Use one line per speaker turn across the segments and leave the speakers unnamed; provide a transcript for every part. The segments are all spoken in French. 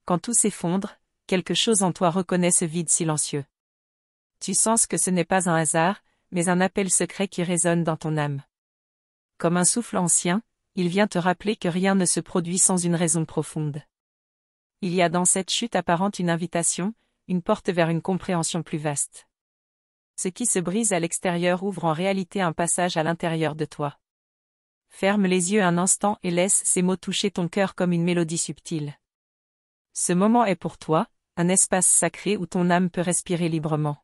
Quand tout s'effondre, quelque chose en toi reconnaît ce vide silencieux. Tu sens que ce n'est pas un hasard, mais un appel secret qui résonne dans ton âme. Comme un souffle ancien, il vient te rappeler que rien ne se produit sans une raison profonde. Il y a dans cette chute apparente une invitation, une porte vers une compréhension plus vaste. Ce qui se brise à l'extérieur ouvre en réalité un passage à l'intérieur de toi. Ferme les yeux un instant et laisse ces mots toucher ton cœur comme une mélodie subtile. Ce moment est pour toi, un espace sacré où ton âme peut respirer librement.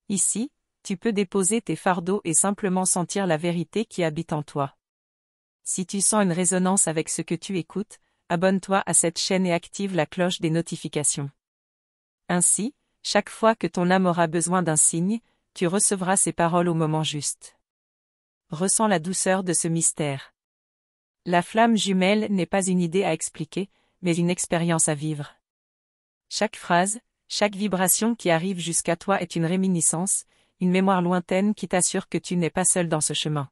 Ici, tu peux déposer tes fardeaux et simplement sentir la vérité qui habite en toi. Si tu sens une résonance avec ce que tu écoutes, abonne-toi à cette chaîne et active la cloche des notifications. Ainsi, chaque fois que ton âme aura besoin d'un signe, tu recevras ces paroles au moment juste. Ressens la douceur de ce mystère. La flamme jumelle n'est pas une idée à expliquer, mais une expérience à vivre. Chaque phrase, chaque vibration qui arrive jusqu'à toi est une réminiscence, une mémoire lointaine qui t'assure que tu n'es pas seul dans ce chemin.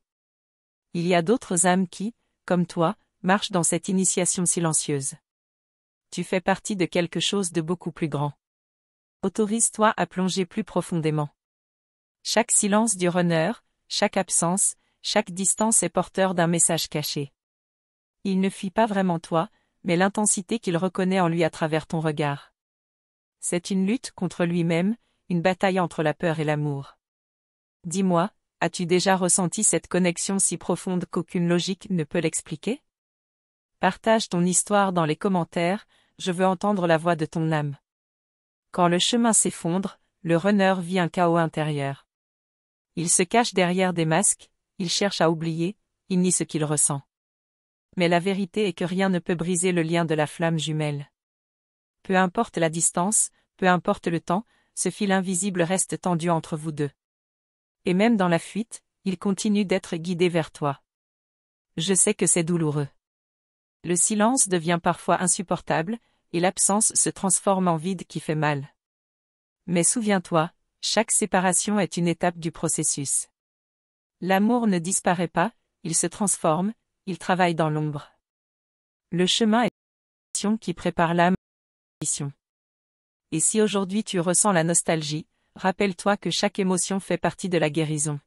Il y a d'autres âmes qui, comme toi, marchent dans cette initiation silencieuse. Tu fais partie de quelque chose de beaucoup plus grand. Autorise-toi à plonger plus profondément. Chaque silence du runner, chaque absence, chaque distance est porteur d'un message caché. Il ne fuit pas vraiment toi, mais l'intensité qu'il reconnaît en lui à travers ton regard. C'est une lutte contre lui-même, une bataille entre la peur et l'amour. Dis-moi, as-tu déjà ressenti cette connexion si profonde qu'aucune logique ne peut l'expliquer? Partage ton histoire dans les commentaires, je veux entendre la voix de ton âme. Quand le chemin s'effondre, le runner vit un chaos intérieur. Il se cache derrière des masques, il cherche à oublier, il nie ce qu'il ressent. Mais la vérité est que rien ne peut briser le lien de la flamme jumelle. Peu importe la distance, peu importe le temps, ce fil invisible reste tendu entre vous deux. Et même dans la fuite, il continue d'être guidé vers toi. Je sais que c'est douloureux. Le silence devient parfois insupportable, et l'absence se transforme en vide qui fait mal. Mais souviens-toi, chaque séparation est une étape du processus. L'amour ne disparaît pas, il se transforme, il travaille dans l'ombre. Le chemin est une mission qui prépare l'âme à la mission. Et si aujourd'hui tu ressens la nostalgie, rappelle-toi que chaque émotion fait partie de la guérison.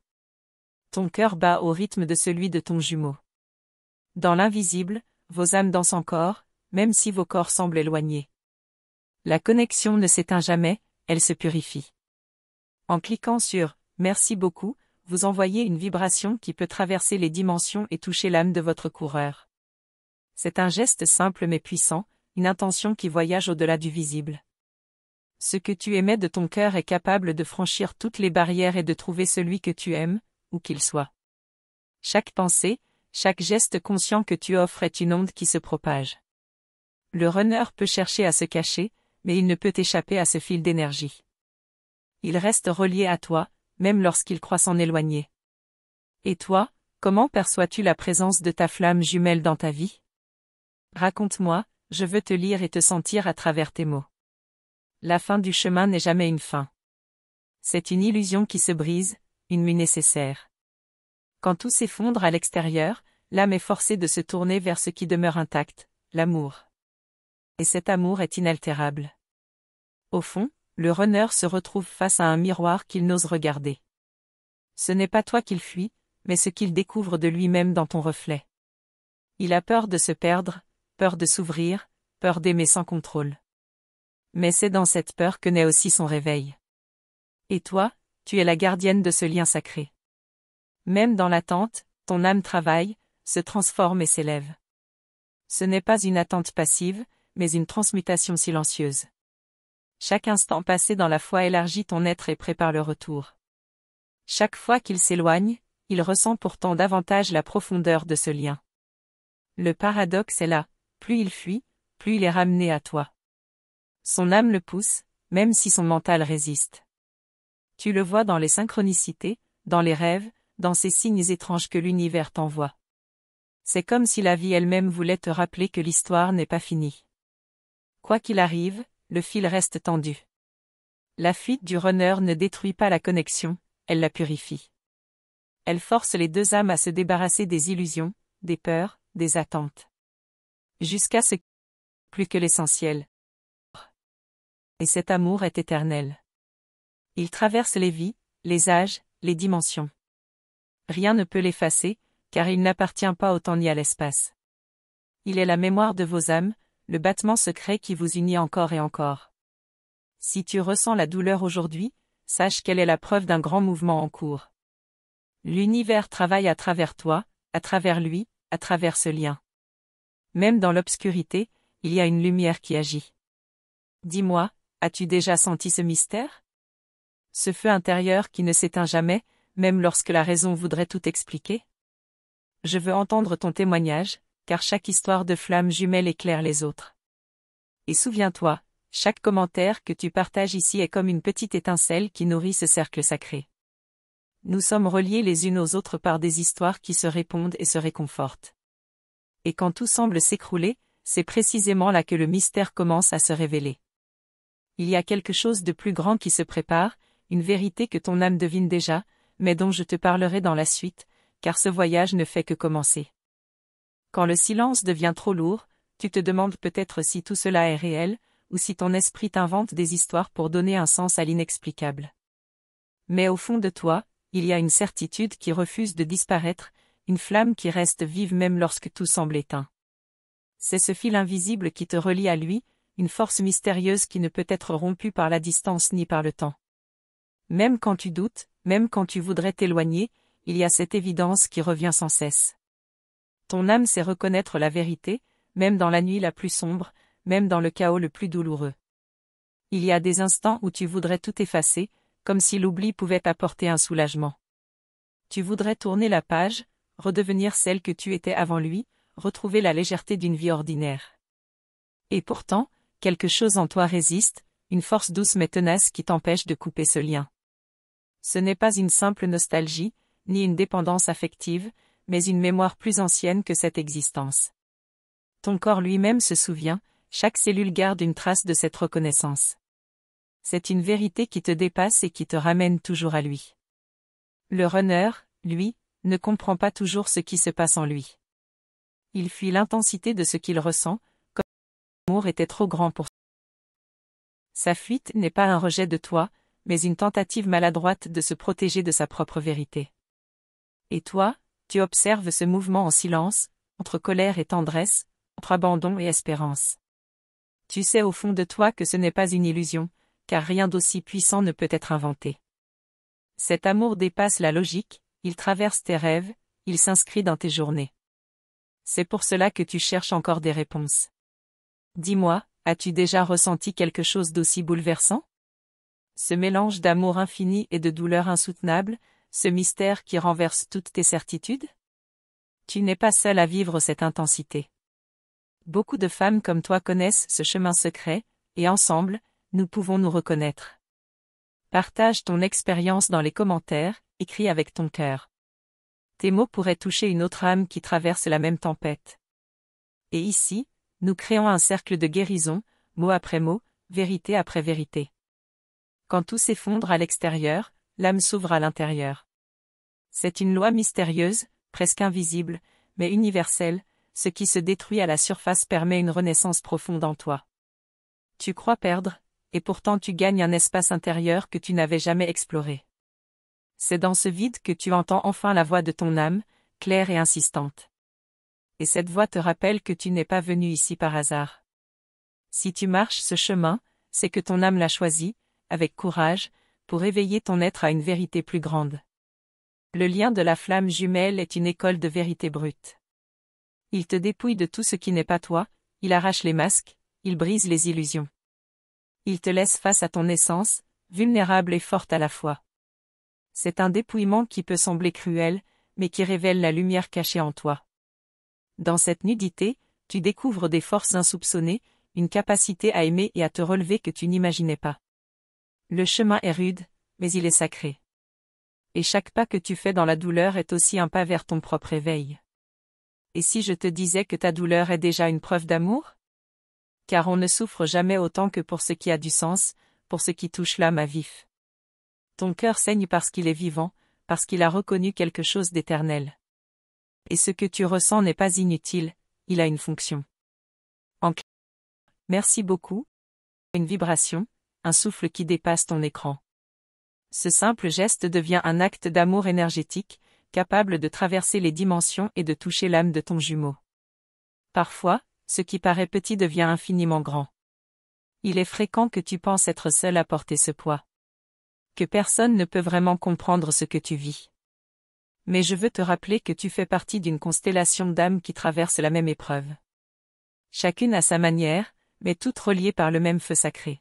Ton cœur bat au rythme de celui de ton jumeau. Dans l'invisible, vos âmes dansent encore, même si vos corps semblent éloignés. La connexion ne s'éteint jamais, elle se purifie. En cliquant sur « Merci beaucoup », vous envoyez une vibration qui peut traverser les dimensions et toucher l'âme de votre coureur. C'est un geste simple mais puissant, une intention qui voyage au-delà du visible. Ce que tu aimais de ton cœur est capable de franchir toutes les barrières et de trouver celui que tu aimes, où qu'il soit. Chaque pensée, chaque geste conscient que tu offres est une onde qui se propage. Le runner peut chercher à se cacher, mais il ne peut échapper à ce fil d'énergie. Il reste relié à toi, même lorsqu'il croit s'en éloigner. Et toi, comment perçois-tu la présence de ta flamme jumelle dans ta vie? Raconte-moi, je veux te lire et te sentir à travers tes mots. La fin du chemin n'est jamais une fin. C'est une illusion qui se brise, une mue nécessaire. Quand tout s'effondre à l'extérieur, l'âme est forcée de se tourner vers ce qui demeure intact, l'amour. Et cet amour est inaltérable. Au fond, le runner se retrouve face à un miroir qu'il n'ose regarder. Ce n'est pas toi qu'il fuit, mais ce qu'il découvre de lui-même dans ton reflet. Il a peur de se perdre, peur de s'ouvrir, peur d'aimer sans contrôle. Mais c'est dans cette peur que naît aussi son réveil. Et toi, tu es la gardienne de ce lien sacré. Même dans l'attente, ton âme travaille, se transforme et s'élève. Ce n'est pas une attente passive, mais une transmutation silencieuse. Chaque instant passé dans la foi élargit ton être et prépare le retour. Chaque fois qu'il s'éloigne, il ressent pourtant davantage la profondeur de ce lien. Le paradoxe est là, plus il fuit, plus il est ramené à toi. Son âme le pousse, même si son mental résiste. Tu le vois dans les synchronicités, dans les rêves, dans ces signes étranges que l'univers t'envoie. C'est comme si la vie elle-même voulait te rappeler que l'histoire n'est pas finie. Quoi qu'il arrive, le fil reste tendu. La fuite du runner ne détruit pas la connexion, elle la purifie. Elle force les deux âmes à se débarrasser des illusions, des peurs, des attentes. Jusqu'à ce plus que l'essentiel, Et cet amour est éternel. Il traverse les vies, les âges, les dimensions. Rien ne peut l'effacer, car il n'appartient pas au temps ni à l'espace. Il est la mémoire de vos âmes, le battement secret qui vous unit encore et encore. Si tu ressens la douleur aujourd'hui, sache qu'elle est la preuve d'un grand mouvement en cours. L'univers travaille à travers toi, à travers lui, à travers ce lien. Même dans l'obscurité, il y a une lumière qui agit. Dis-moi, as-tu déjà senti ce mystère? Ce feu intérieur qui ne s'éteint jamais, même lorsque la raison voudrait tout expliquer? Je veux entendre ton témoignage, car chaque histoire de flamme jumelle éclaire les autres. Et souviens-toi, chaque commentaire que tu partages ici est comme une petite étincelle qui nourrit ce cercle sacré. Nous sommes reliés les unes aux autres par des histoires qui se répondent et se réconfortent. Et quand tout semble s'écrouler, c'est précisément là que le mystère commence à se révéler. Il y a quelque chose de plus grand qui se prépare, une vérité que ton âme devine déjà, mais dont je te parlerai dans la suite, car ce voyage ne fait que commencer. Quand le silence devient trop lourd, tu te demandes peut-être si tout cela est réel, ou si ton esprit t'invente des histoires pour donner un sens à l'inexplicable. Mais au fond de toi, il y a une certitude qui refuse de disparaître, une flamme qui reste vive même lorsque tout semble éteint. C'est ce fil invisible qui te relie à lui, une force mystérieuse qui ne peut être rompue par la distance ni par le temps. Même quand tu doutes, même quand tu voudrais t'éloigner, il y a cette évidence qui revient sans cesse. Ton âme sait reconnaître la vérité, même dans la nuit la plus sombre, même dans le chaos le plus douloureux. Il y a des instants où tu voudrais tout effacer, comme si l'oubli pouvait apporter un soulagement. Tu voudrais tourner la page, redevenir celle que tu étais avant lui, retrouver la légèreté d'une vie ordinaire. Et pourtant, quelque chose en toi résiste, une force douce mais tenace qui t'empêche de couper ce lien. Ce n'est pas une simple nostalgie, ni une dépendance affective, mais une mémoire plus ancienne que cette existence. Ton corps lui-même se souvient, chaque cellule garde une trace de cette reconnaissance. C'est une vérité qui te dépasse et qui te ramène toujours à lui. Le runner, lui, ne comprend pas toujours ce qui se passe en lui. Il fuit l'intensité de ce qu'il ressent, comme si l'amour était trop grand pour lui. Sa fuite n'est pas un rejet de toi, mais une tentative maladroite de se protéger de sa propre vérité. Et toi, tu observes ce mouvement en silence, entre colère et tendresse, entre abandon et espérance. Tu sais au fond de toi que ce n'est pas une illusion, car rien d'aussi puissant ne peut être inventé. Cet amour dépasse la logique, il traverse tes rêves, il s'inscrit dans tes journées. C'est pour cela que tu cherches encore des réponses. Dis-moi, as-tu déjà ressenti quelque chose d'aussi bouleversant? Ce mélange d'amour infini et de douleur insoutenable, ce mystère qui renverse toutes tes certitudes? Tu n'es pas seul à vivre cette intensité. Beaucoup de femmes comme toi connaissent ce chemin secret, et ensemble, nous pouvons nous reconnaître. Partage ton expérience dans les commentaires, écris avec ton cœur. Tes mots pourraient toucher une autre âme qui traverse la même tempête. Et ici, nous créons un cercle de guérison, mot après mot, vérité après vérité. Quand tout s'effondre à l'extérieur, l'âme s'ouvre à l'intérieur. C'est une loi mystérieuse, presque invisible, mais universelle, ce qui se détruit à la surface permet une renaissance profonde en toi. Tu crois perdre, et pourtant tu gagnes un espace intérieur que tu n'avais jamais exploré. C'est dans ce vide que tu entends enfin la voix de ton âme, claire et insistante. Et cette voix te rappelle que tu n'es pas venu ici par hasard. Si tu marches ce chemin, c'est que ton âme l'a choisi, avec courage, pour éveiller ton être à une vérité plus grande. Le lien de la flamme jumelle est une école de vérité brute. Il te dépouille de tout ce qui n'est pas toi, il arrache les masques, il brise les illusions. Il te laisse face à ton essence, vulnérable et forte à la fois. C'est un dépouillement qui peut sembler cruel, mais qui révèle la lumière cachée en toi. Dans cette nudité, tu découvres des forces insoupçonnées, une capacité à aimer et à te relever que tu n'imaginais pas. Le chemin est rude, mais il est sacré. Et chaque pas que tu fais dans la douleur est aussi un pas vers ton propre éveil. Et si je te disais que ta douleur est déjà une preuve d'amour? Car on ne souffre jamais autant que pour ce qui a du sens, pour ce qui touche l'âme à vif. Ton cœur saigne parce qu'il est vivant, parce qu'il a reconnu quelque chose d'éternel. Et ce que tu ressens n'est pas inutile, il a une fonction. En clair, merci beaucoup. Une vibration, un souffle qui dépasse ton écran. Ce simple geste devient un acte d'amour énergétique, capable de traverser les dimensions et de toucher l'âme de ton jumeau. Parfois, ce qui paraît petit devient infiniment grand. Il est fréquent que tu penses être seul à porter ce poids. Que personne ne peut vraiment comprendre ce que tu vis. Mais je veux te rappeler que tu fais partie d'une constellation d'âmes qui traversent la même épreuve. Chacune à sa manière, mais toutes reliées par le même feu sacré.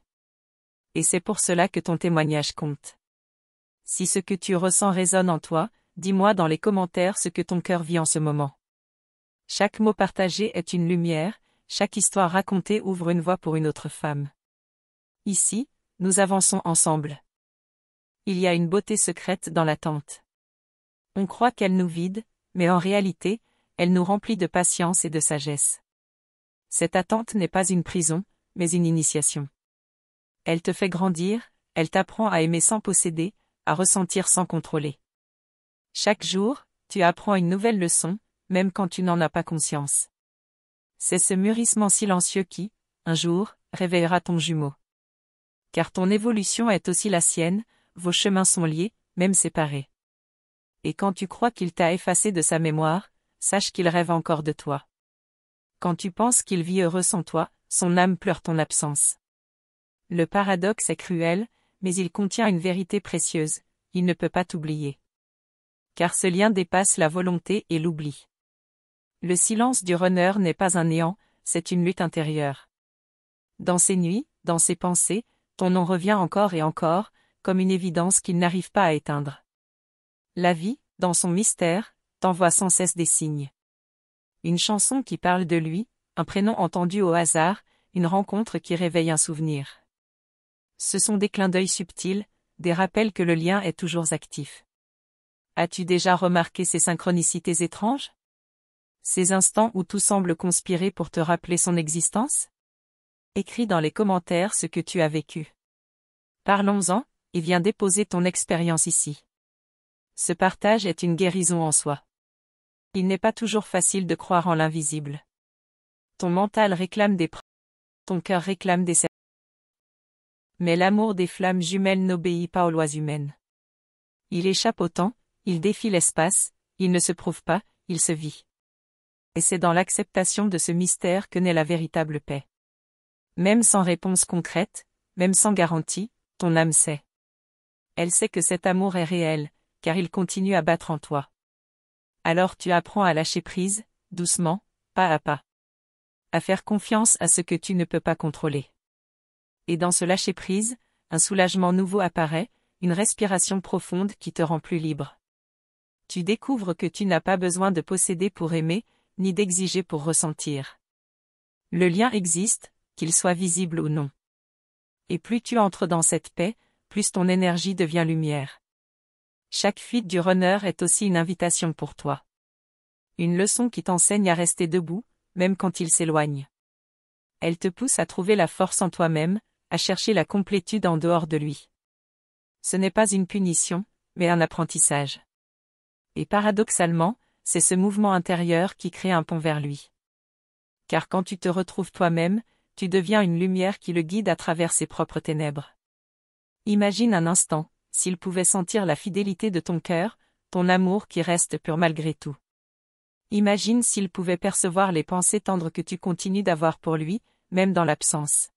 Et c'est pour cela que ton témoignage compte. Si ce que tu ressens résonne en toi, dis-moi dans les commentaires ce que ton cœur vit en ce moment. Chaque mot partagé est une lumière, chaque histoire racontée ouvre une voie pour une autre femme. Ici, nous avançons ensemble. Il y a une beauté secrète dans l'attente. On croit qu'elle nous vide, mais en réalité, elle nous remplit de patience et de sagesse. Cette attente n'est pas une prison, mais une initiation. Elle te fait grandir, elle t'apprend à aimer sans posséder, à ressentir sans contrôler. Chaque jour, tu apprends une nouvelle leçon, même quand tu n'en as pas conscience. C'est ce mûrissement silencieux qui, un jour, réveillera ton jumeau. Car ton évolution est aussi la sienne, vos chemins sont liés, même séparés. Et quand tu crois qu'il t'a effacé de sa mémoire, sache qu'il rêve encore de toi. Quand tu penses qu'il vit heureux sans toi, son âme pleure ton absence. Le paradoxe est cruel, mais il contient une vérité précieuse, il ne peut pas t'oublier. Car ce lien dépasse la volonté et l'oubli. Le silence du runner n'est pas un néant, c'est une lutte intérieure. Dans ses nuits, dans ses pensées, ton nom revient encore et encore, comme une évidence qu'il n'arrive pas à éteindre. La vie, dans son mystère, t'envoie sans cesse des signes. Une chanson qui parle de lui, un prénom entendu au hasard, une rencontre qui réveille un souvenir. Ce sont des clins d'œil subtils, des rappels que le lien est toujours actif. As-tu déjà remarqué ces synchronicités étranges? Ces instants où tout semble conspirer pour te rappeler son existence? Écris dans les commentaires ce que tu as vécu. Parlons-en, et viens déposer ton expérience ici. Ce partage est une guérison en soi. Il n'est pas toujours facile de croire en l'invisible. Ton mental réclame des preuves, ton cœur réclame des certitudes. Mais l'amour des flammes jumelles n'obéit pas aux lois humaines. Il échappe au temps, il défie l'espace, il ne se prouve pas, il se vit. Et c'est dans l'acceptation de ce mystère que naît la véritable paix. Même sans réponse concrète, même sans garantie, ton âme sait. Elle sait que cet amour est réel, car il continue à battre en toi. Alors tu apprends à lâcher prise, doucement, pas à pas. À faire confiance à ce que tu ne peux pas contrôler. Et dans ce lâcher prise, un soulagement nouveau apparaît, une respiration profonde qui te rend plus libre. Tu découvres que tu n'as pas besoin de posséder pour aimer, ni d'exiger pour ressentir. Le lien existe, qu'il soit visible ou non. Et plus tu entres dans cette paix, plus ton énergie devient lumière. Chaque fuite du runner est aussi une invitation pour toi. Une leçon qui t'enseigne à rester debout, même quand il s'éloigne. Elle te pousse à trouver la force en toi-même, à chercher la complétude en dehors de lui. Ce n'est pas une punition, mais un apprentissage. Et paradoxalement, c'est ce mouvement intérieur qui crée un pont vers lui. Car quand tu te retrouves toi-même, tu deviens une lumière qui le guide à travers ses propres ténèbres. Imagine un instant, s'il pouvait sentir la fidélité de ton cœur, ton amour qui reste pur malgré tout. Imagine s'il pouvait percevoir les pensées tendres que tu continues d'avoir pour lui, même dans l'absence.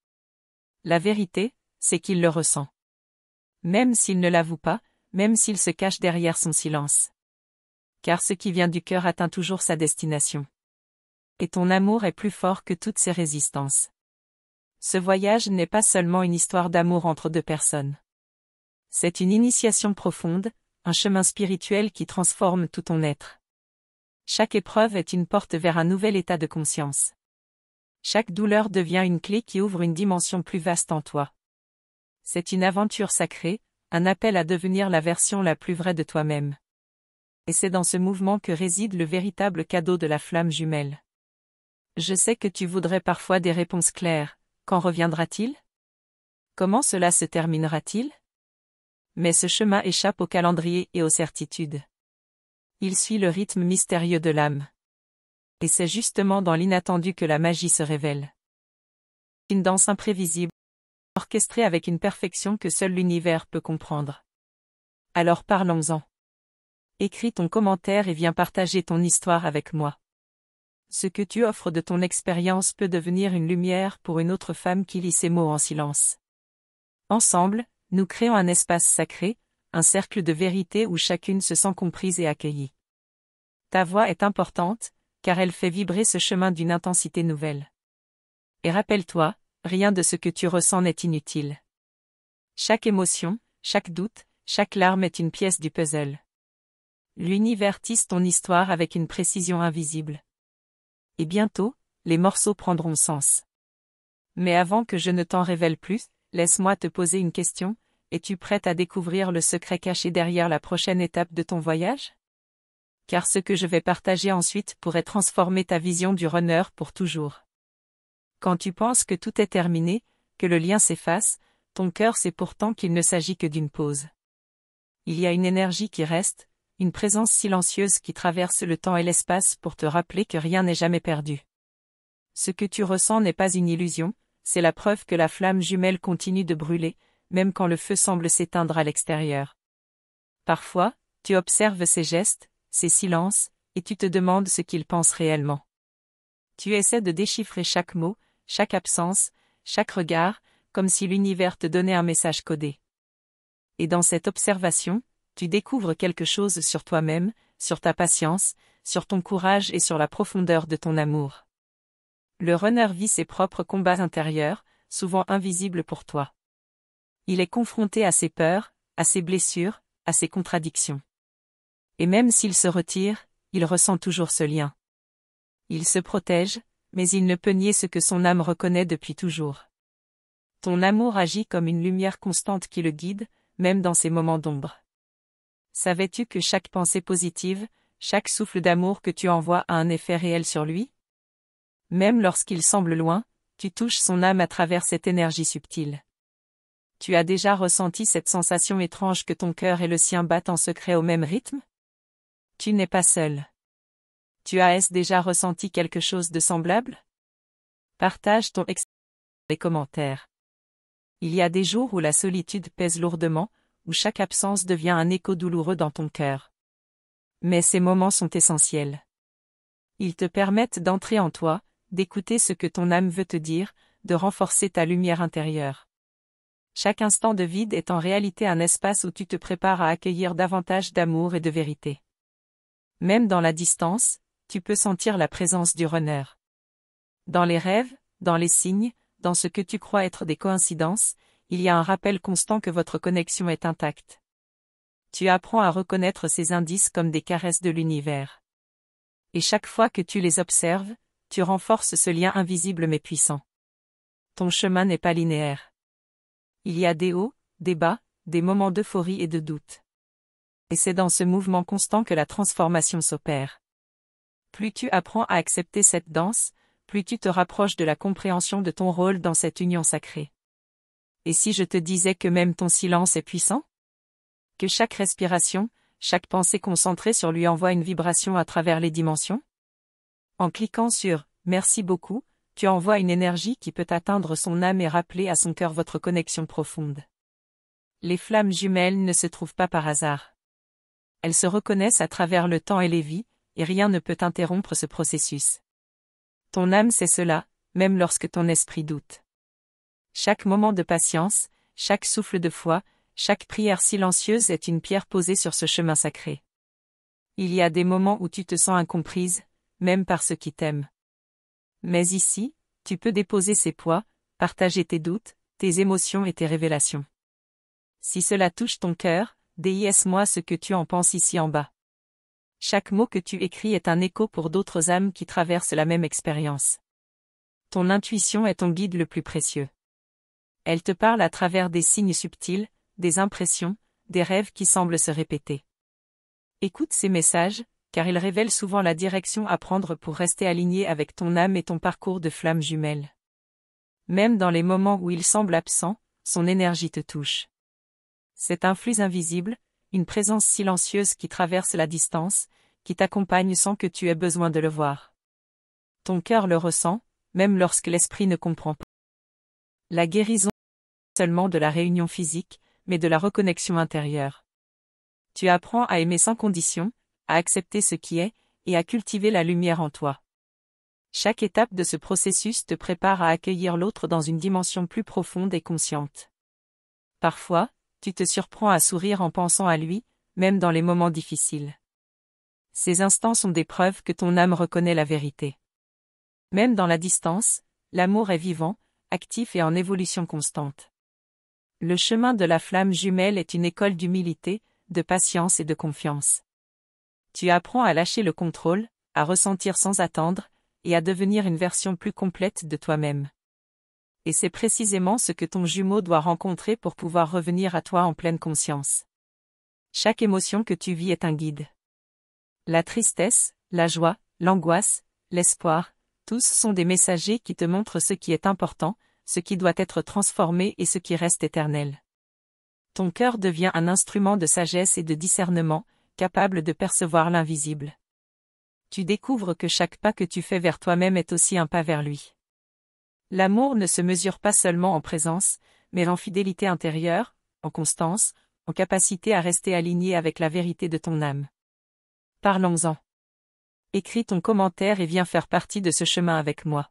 La vérité, c'est qu'il le ressent. Même s'il ne l'avoue pas, même s'il se cache derrière son silence. Car ce qui vient du cœur atteint toujours sa destination. Et ton amour est plus fort que toutes ces résistances. Ce voyage n'est pas seulement une histoire d'amour entre deux personnes. C'est une initiation profonde, un chemin spirituel qui transforme tout ton être. Chaque épreuve est une porte vers un nouvel état de conscience. Chaque douleur devient une clé qui ouvre une dimension plus vaste en toi. C'est une aventure sacrée, un appel à devenir la version la plus vraie de toi-même. Et c'est dans ce mouvement que réside le véritable cadeau de la flamme jumelle. Je sais que tu voudrais parfois des réponses claires. Quand reviendra-t-il? Comment cela se terminera-t-il? Mais ce chemin échappe au calendrier et aux certitudes. Il suit le rythme mystérieux de l'âme. Et c'est justement dans l'inattendu que la magie se révèle. Une danse imprévisible. orchestré avec une perfection que seul l'univers peut comprendre. Alors parlons-en. Écris ton commentaire et viens partager ton histoire avec moi. Ce que tu offres de ton expérience peut devenir une lumière pour une autre femme qui lit ces mots en silence. Ensemble, nous créons un espace sacré, un cercle de vérité où chacune se sent comprise et accueillie. Ta voix est importante, car elle fait vibrer ce chemin d'une intensité nouvelle. Et rappelle-toi, rien de ce que tu ressens n'est inutile. Chaque émotion, chaque doute, chaque larme est une pièce du puzzle. L'univers tisse ton histoire avec une précision invisible. Et bientôt, les morceaux prendront sens. Mais avant que je ne t'en révèle plus, laisse-moi te poser une question. Es-tu prête à découvrir le secret caché derrière la prochaine étape de ton voyage? Car ce que je vais partager ensuite pourrait transformer ta vision du runner pour toujours. Quand tu penses que tout est terminé, que le lien s'efface, ton cœur sait pourtant qu'il ne s'agit que d'une pause. Il y a une énergie qui reste, une présence silencieuse qui traverse le temps et l'espace pour te rappeler que rien n'est jamais perdu. Ce que tu ressens n'est pas une illusion, c'est la preuve que la flamme jumelle continue de brûler, même quand le feu semble s'éteindre à l'extérieur. Parfois, tu observes ses gestes, ses silences, et tu te demandes ce qu'il pense réellement. Tu essaies de déchiffrer chaque mot, chaque absence, chaque regard, comme si l'univers te donnait un message codé. Et dans cette observation, tu découvres quelque chose sur toi-même, sur ta patience, sur ton courage et sur la profondeur de ton amour. Le runner vit ses propres combats intérieurs, souvent invisibles pour toi. Il est confronté à ses peurs, à ses blessures, à ses contradictions. Et même s'il se retire, il ressent toujours ce lien. Il se protège, mais il ne peut nier ce que son âme reconnaît depuis toujours. Ton amour agit comme une lumière constante qui le guide, même dans ses moments d'ombre. Savais-tu que chaque pensée positive, chaque souffle d'amour que tu envoies a un effet réel sur lui? Même lorsqu'il semble loin, tu touches son âme à travers cette énergie subtile. Tu as déjà ressenti cette sensation étrange que ton cœur et le sien battent en secret au même rythme? Tu n'es pas seul. Tu as déjà ressenti quelque chose de semblable? Partage ton expérience dans les commentaires. Il y a des jours où la solitude pèse lourdement, où chaque absence devient un écho douloureux dans ton cœur. Mais ces moments sont essentiels. Ils te permettent d'entrer en toi, d'écouter ce que ton âme veut te dire, de renforcer ta lumière intérieure. Chaque instant de vide est en réalité un espace où tu te prépares à accueillir davantage d'amour et de vérité. Même dans la distance, tu peux sentir la présence du runner. Dans les rêves, dans les signes, dans ce que tu crois être des coïncidences, il y a un rappel constant que votre connexion est intacte. Tu apprends à reconnaître ces indices comme des caresses de l'univers. Et chaque fois que tu les observes, tu renforces ce lien invisible mais puissant. Ton chemin n'est pas linéaire. Il y a des hauts, des bas, des moments d'euphorie et de doute. Et c'est dans ce mouvement constant que la transformation s'opère. Plus tu apprends à accepter cette danse, plus tu te rapproches de la compréhension de ton rôle dans cette union sacrée. Et si je te disais que même ton silence est puissant? Que chaque respiration, chaque pensée concentrée sur lui envoie une vibration à travers les dimensions? En cliquant sur « Merci beaucoup », tu envoies une énergie qui peut atteindre son âme et rappeler à son cœur votre connexion profonde. Les flammes jumelles ne se trouvent pas par hasard. Elles se reconnaissent à travers le temps et les vies, et rien ne peut interrompre ce processus. Ton âme sait cela, même lorsque ton esprit doute. Chaque moment de patience, chaque souffle de foi, chaque prière silencieuse est une pierre posée sur ce chemin sacré. Il y a des moments où tu te sens incomprise, même par ceux qui t'aiment. Mais ici, tu peux déposer ces poids, partager tes doutes, tes émotions et tes révélations. Si cela touche ton cœur, dis-moi ce que tu en penses ici en bas. Chaque mot que tu écris est un écho pour d'autres âmes qui traversent la même expérience. Ton intuition est ton guide le plus précieux. Elle te parle à travers des signes subtils, des impressions, des rêves qui semblent se répéter. Écoute ces messages, car ils révèlent souvent la direction à prendre pour rester aligné avec ton âme et ton parcours de flamme jumelle. Même dans les moments où il semble absent, son énergie te touche. C'est un flux invisible, une présence silencieuse qui traverse la distance, qui t'accompagne sans que tu aies besoin de le voir. Ton cœur le ressent, même lorsque l'esprit ne comprend pas. La guérison seulement de la réunion physique, mais de la reconnexion intérieure. Tu apprends à aimer sans condition, à accepter ce qui est, et à cultiver la lumière en toi. Chaque étape de ce processus te prépare à accueillir l'autre dans une dimension plus profonde et consciente. Parfois, tu te surprends à sourire en pensant à lui, même dans les moments difficiles. Ces instants sont des preuves que ton âme reconnaît la vérité. Même dans la distance, l'amour est vivant, actif et en évolution constante. Le chemin de la flamme jumelle est une école d'humilité, de patience et de confiance. Tu apprends à lâcher le contrôle, à ressentir sans attendre, et à devenir une version plus complète de toi-même. Et c'est précisément ce que ton jumeau doit rencontrer pour pouvoir revenir à toi en pleine conscience. Chaque émotion que tu vis est un guide. La tristesse, la joie, l'angoisse, l'espoir, tous sont des messagers qui te montrent ce qui est important, ce qui doit être transformé et ce qui reste éternel. Ton cœur devient un instrument de sagesse et de discernement, capable de percevoir l'invisible. Tu découvres que chaque pas que tu fais vers toi-même est aussi un pas vers lui. L'amour ne se mesure pas seulement en présence, mais en fidélité intérieure, en constance, en capacité à rester aligné avec la vérité de ton âme. Parlons-en. Écris ton commentaire et viens faire partie de ce chemin avec moi.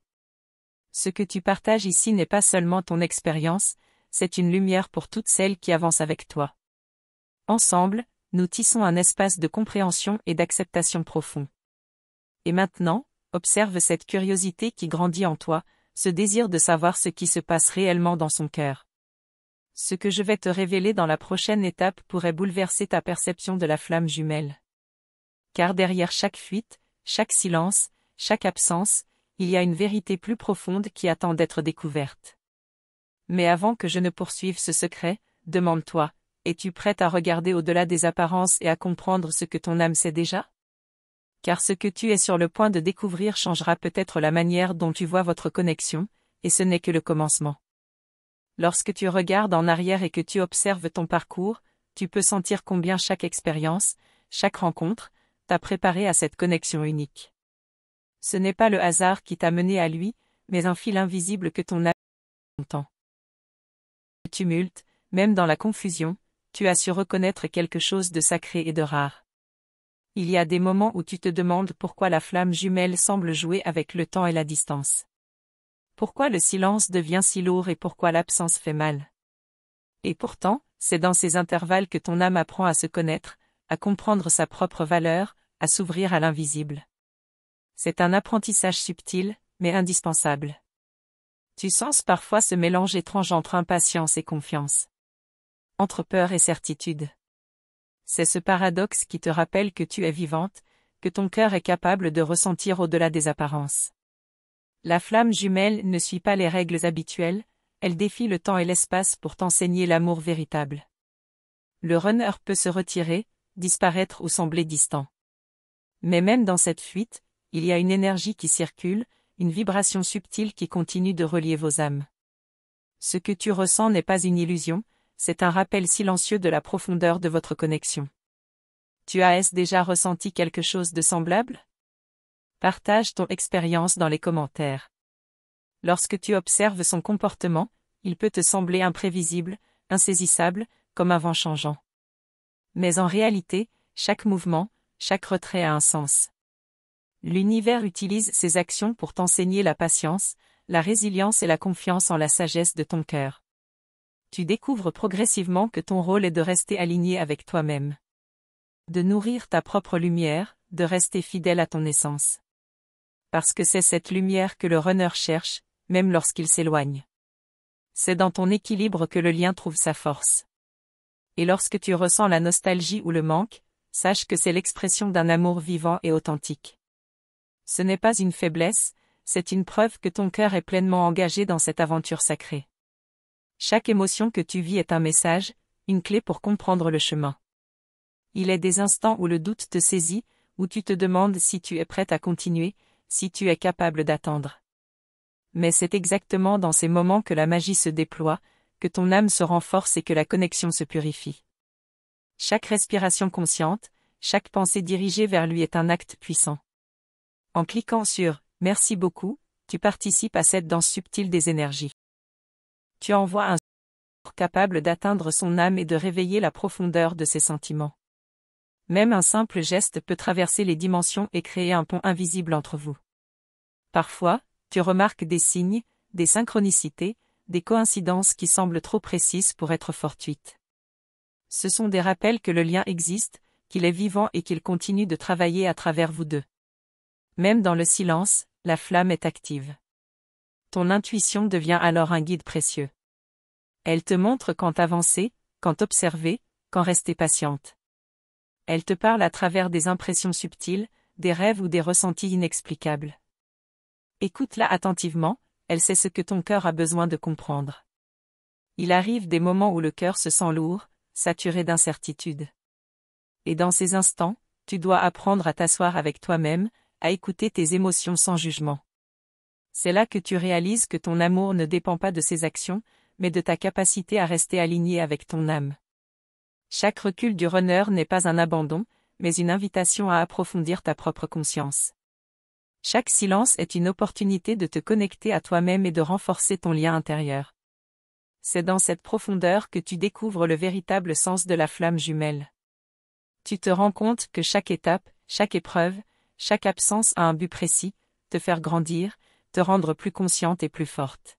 Ce que tu partages ici n'est pas seulement ton expérience, c'est une lumière pour toutes celles qui avancent avec toi. Ensemble, nous tissons un espace de compréhension et d'acceptation profond. Et maintenant, observe cette curiosité qui grandit en toi, ce désir de savoir ce qui se passe réellement dans son cœur. Ce que je vais te révéler dans la prochaine étape pourrait bouleverser ta perception de la flamme jumelle. Car derrière chaque fuite, chaque silence, chaque absence, il y a une vérité plus profonde qui attend d'être découverte. Mais avant que je ne poursuive ce secret, demande-toi, es-tu prête à regarder au-delà des apparences et à comprendre ce que ton âme sait déjà? Car ce que tu es sur le point de découvrir changera peut-être la manière dont tu vois votre connexion, et ce n'est que le commencement. Lorsque tu regardes en arrière et que tu observes ton parcours, tu peux sentir combien chaque expérience, chaque rencontre, t'a préparé à cette connexion unique. Ce n'est pas le hasard qui t'a mené à lui, mais un fil invisible que ton âme a longtemps. Le tumulte, même dans la confusion, tu as su reconnaître quelque chose de sacré et de rare. Il y a des moments où tu te demandes pourquoi la flamme jumelle semble jouer avec le temps et la distance. Pourquoi le silence devient si lourd et pourquoi l'absence fait mal. Et pourtant, c'est dans ces intervalles que ton âme apprend à se connaître, à comprendre sa propre valeur, à s'ouvrir à l'invisible. C'est un apprentissage subtil, mais indispensable. Tu sens parfois ce mélange étrange entre impatience et confiance. Entre peur et certitude. C'est ce paradoxe qui te rappelle que tu es vivante, que ton cœur est capable de ressentir au-delà des apparences. La flamme jumelle ne suit pas les règles habituelles, elle défie le temps et l'espace pour t'enseigner l'amour véritable. Le runner peut se retirer, disparaître ou sembler distant. Mais même dans cette fuite, il y a une énergie qui circule, une vibration subtile qui continue de relier vos âmes. Ce que tu ressens n'est pas une illusion, c'est un rappel silencieux de la profondeur de votre connexion. Tu as déjà ressenti quelque chose de semblable? Partage ton expérience dans les commentaires. Lorsque tu observes son comportement, il peut te sembler imprévisible, insaisissable, comme un vent changeant. Mais en réalité, chaque mouvement, chaque retrait a un sens. L'univers utilise ses actions pour t'enseigner la patience, la résilience et la confiance en la sagesse de ton cœur. Tu découvres progressivement que ton rôle est de rester aligné avec toi-même. De nourrir ta propre lumière, de rester fidèle à ton essence. Parce que c'est cette lumière que le runner cherche, même lorsqu'il s'éloigne. C'est dans ton équilibre que le lien trouve sa force. Et lorsque tu ressens la nostalgie ou le manque, sache que c'est l'expression d'un amour vivant et authentique. Ce n'est pas une faiblesse, c'est une preuve que ton cœur est pleinement engagé dans cette aventure sacrée. Chaque émotion que tu vis est un message, une clé pour comprendre le chemin. Il est des instants où le doute te saisit, où tu te demandes si tu es prête à continuer, si tu es capable d'attendre. Mais c'est exactement dans ces moments que la magie se déploie, que ton âme se renforce et que la connexion se purifie. Chaque respiration consciente, chaque pensée dirigée vers lui est un acte puissant. En cliquant sur « Merci beaucoup », tu participes à cette danse subtile des énergies. Tu envoies un amour capable d'atteindre son âme et de réveiller la profondeur de ses sentiments. Même un simple geste peut traverser les dimensions et créer un pont invisible entre vous. Parfois, tu remarques des signes, des synchronicités, des coïncidences qui semblent trop précises pour être fortuites. Ce sont des rappels que le lien existe, qu'il est vivant et qu'il continue de travailler à travers vous deux. Même dans le silence, la flamme est active. Ton intuition devient alors un guide précieux. Elle te montre quand avancer, quand observer, quand rester patiente. Elle te parle à travers des impressions subtiles, des rêves ou des ressentis inexplicables. Écoute-la attentivement, elle sait ce que ton cœur a besoin de comprendre. Il arrive des moments où le cœur se sent lourd, saturé d'incertitude. Et dans ces instants, tu dois apprendre à t'asseoir avec toi-même, à écouter tes émotions sans jugement. C'est là que tu réalises que ton amour ne dépend pas de ses actions, mais de ta capacité à rester aligné avec ton âme. Chaque recul du runner n'est pas un abandon, mais une invitation à approfondir ta propre conscience. Chaque silence est une opportunité de te connecter à toi-même et de renforcer ton lien intérieur. C'est dans cette profondeur que tu découvres le véritable sens de la flamme jumelle. Tu te rends compte que chaque étape, chaque épreuve, chaque absence a un but précis, te faire grandir, te rendre plus consciente et plus forte.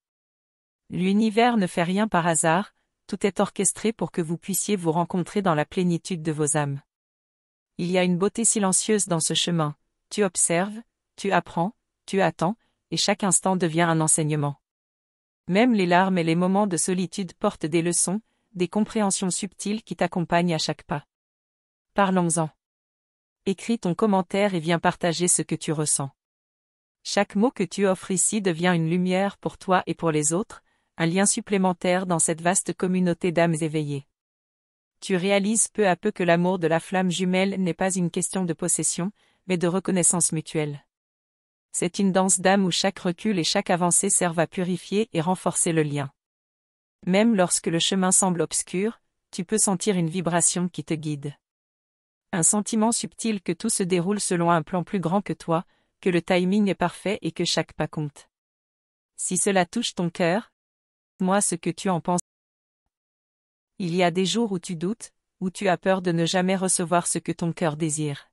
L'univers ne fait rien par hasard, tout est orchestré pour que vous puissiez vous rencontrer dans la plénitude de vos âmes. Il y a une beauté silencieuse dans ce chemin, tu observes, tu apprends, tu attends, et chaque instant devient un enseignement. Même les larmes et les moments de solitude portent des leçons, des compréhensions subtiles qui t'accompagnent à chaque pas. Parlons-en. Écris ton commentaire et viens partager ce que tu ressens. Chaque mot que tu offres ici devient une lumière pour toi et pour les autres, un lien supplémentaire dans cette vaste communauté d'âmes éveillées. Tu réalises peu à peu que l'amour de la flamme jumelle n'est pas une question de possession, mais de reconnaissance mutuelle. C'est une danse d'âme où chaque recul et chaque avancée servent à purifier et renforcer le lien. Même lorsque le chemin semble obscur, tu peux sentir une vibration qui te guide. Un sentiment subtil que tout se déroule selon un plan plus grand que toi, que le timing est parfait et que chaque pas compte. Si cela touche ton cœur, dis-moi ce que tu en penses. Il y a des jours où tu doutes, où tu as peur de ne jamais recevoir ce que ton cœur désire.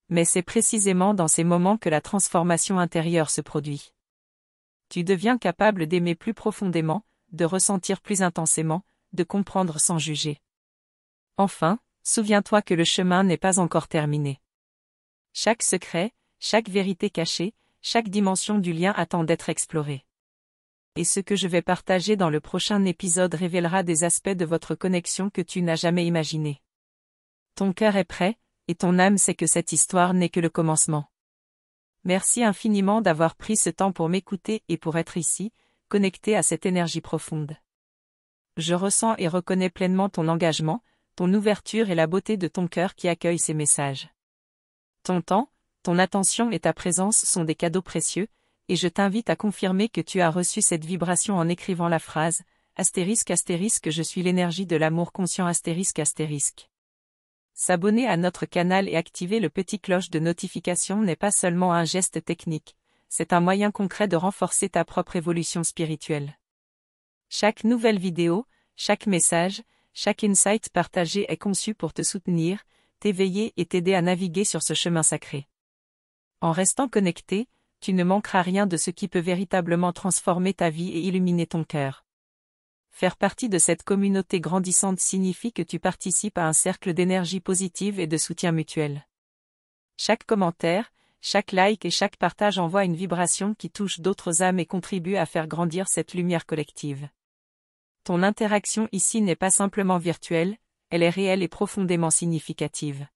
Mais c'est précisément dans ces moments que la transformation intérieure se produit. Tu deviens capable d'aimer plus profondément, de ressentir plus intensément, de comprendre sans juger. Enfin, souviens-toi que le chemin n'est pas encore terminé. Chaque secret, chaque vérité cachée, chaque dimension du lien attend d'être explorée. Et ce que je vais partager dans le prochain épisode révélera des aspects de votre connexion que tu n'as jamais imaginés. Ton cœur est prêt, et ton âme sait que cette histoire n'est que le commencement. Merci infiniment d'avoir pris ce temps pour m'écouter et pour être ici, connecté à cette énergie profonde. Je ressens et reconnais pleinement ton engagement, ton ouverture et la beauté de ton cœur qui accueille ces messages. Ton temps, ton attention et ta présence sont des cadeaux précieux, et je t'invite à confirmer que tu as reçu cette vibration en écrivant la phrase ****, je suis l'énergie de l'amour conscient ****. S'abonner à notre canal et activer le petit cloche de notification n'est pas seulement un geste technique, c'est un moyen concret de renforcer ta propre évolution spirituelle. Chaque nouvelle vidéo, chaque message, chaque insight partagé est conçu pour te soutenir, t'éveiller et t'aider à naviguer sur ce chemin sacré. En restant connecté, tu ne manqueras rien de ce qui peut véritablement transformer ta vie et illuminer ton cœur. Faire partie de cette communauté grandissante signifie que tu participes à un cercle d'énergie positive et de soutien mutuel. Chaque commentaire, chaque like et chaque partage envoie une vibration qui touche d'autres âmes et contribue à faire grandir cette lumière collective. Ton interaction ici n'est pas simplement virtuelle, elle est réelle et profondément significative.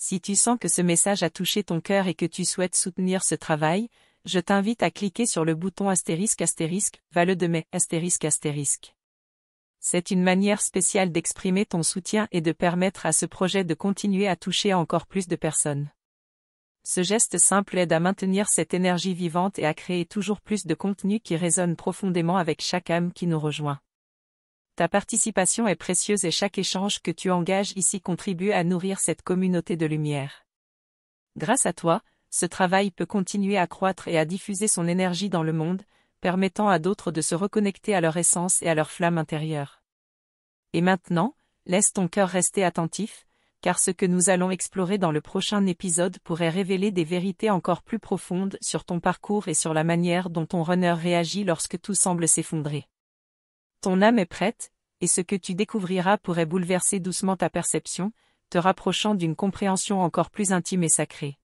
Si tu sens que ce message a touché ton cœur et que tu souhaites soutenir ce travail, je t'invite à cliquer sur le bouton ***, Vale de mai, ***. C'est une manière spéciale d'exprimer ton soutien et de permettre à ce projet de continuer à toucher encore plus de personnes. Ce geste simple aide à maintenir cette énergie vivante et à créer toujours plus de contenu qui résonne profondément avec chaque âme qui nous rejoint. Ta participation est précieuse et chaque échange que tu engages ici contribue à nourrir cette communauté de lumière. Grâce à toi, ce travail peut continuer à croître et à diffuser son énergie dans le monde, permettant à d'autres de se reconnecter à leur essence et à leur flamme intérieure. Et maintenant, laisse ton cœur rester attentif, car ce que nous allons explorer dans le prochain épisode pourrait révéler des vérités encore plus profondes sur ton parcours et sur la manière dont ton runner réagit lorsque tout semble s'effondrer. Ton âme est prête, et ce que tu découvriras pourrait bouleverser doucement ta perception, te rapprochant d'une compréhension encore plus intime et sacrée.